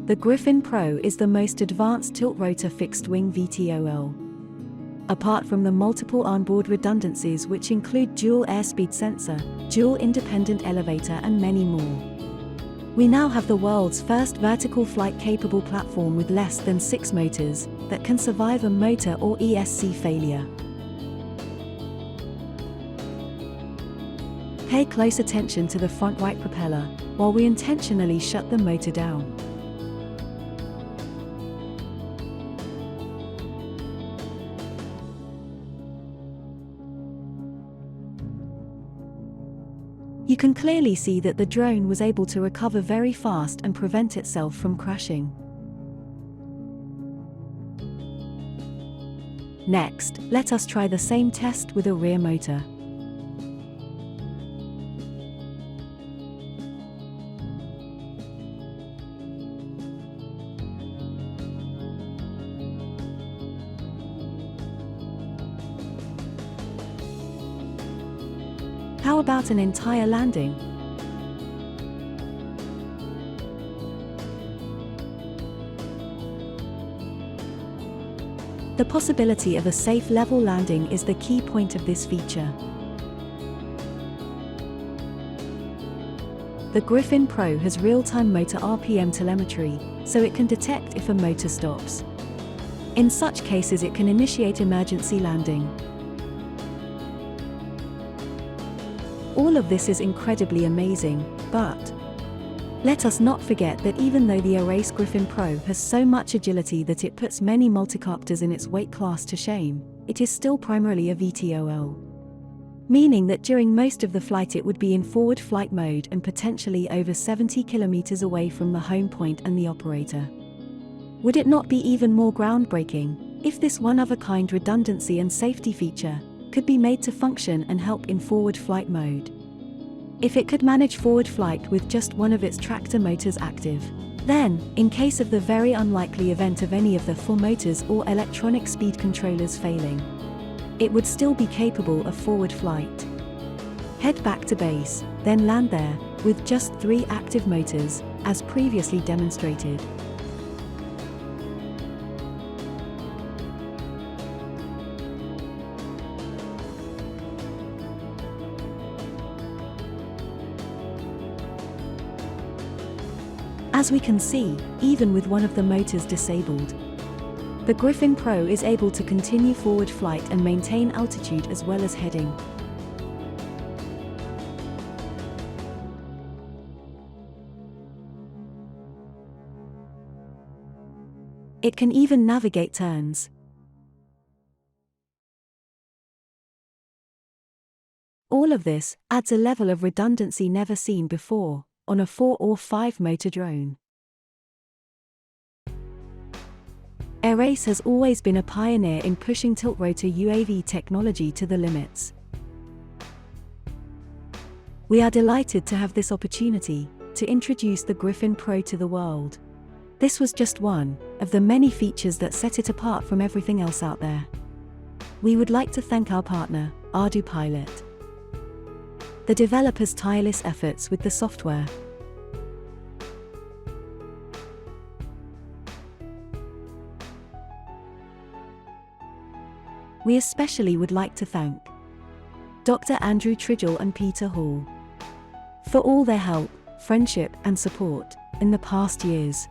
The Griffin Pro is the most advanced tilt-rotor fixed-wing VTOL. Apart from the multiple onboard redundancies which include dual airspeed sensor, dual independent elevator and many more, we now have the world's first vertical flight-capable platform with less than 6 motors that can survive a motor or ESC failure. Pay close attention to the front right propeller, while we intentionally shut the motor down. You can clearly see that the drone was able to recover very fast and prevent itself from crashing. Next, let us try the same test with a rear motor. How about an entire landing? The possibility of a safe level landing is the key point of this feature. The Griffin Pro has real-time motor RPM telemetry, so it can detect if a motor stops. In such cases, it can initiate emergency landing. All of this is incredibly amazing, but let us not forget that even though the Ace Griffin Pro has so much agility that it puts many multicopters in its weight class to shame, it is still primarily a VTOL. Meaning that during most of the flight it would be in forward flight mode and potentially over 70 kilometers away from the home point and the operator. Would it not be even more groundbreaking if this one-of-a-kind redundancy and safety feature could be made to function and help in forward flight mode? If it could manage forward flight with just one of its tractor motors active, then, in case of the very unlikely event of any of the 4 motors or electronic speed controllers failing, it would still be capable of forward flight. Head back to base, then land there, with just 3 active motors, as previously demonstrated. As we can see, even with one of the motors disabled, the Griffin Pro is able to continue forward flight and maintain altitude as well as heading. It can even navigate turns. All of this adds a level of redundancy never seen before on a 4 or 5 motor drone. Ace has always been a pioneer in pushing tilt-rotor UAV technology to the limits. We are delighted to have this opportunity to introduce the Griffin Pro to the world. This was just one of the many features that set it apart from everything else out there. We would like to thank our partner, ArduPilot, the developers' tireless efforts with the software. We especially would like to thank Dr. Andrew Tridgell and Peter Hall for all their help, friendship, and support in the past years.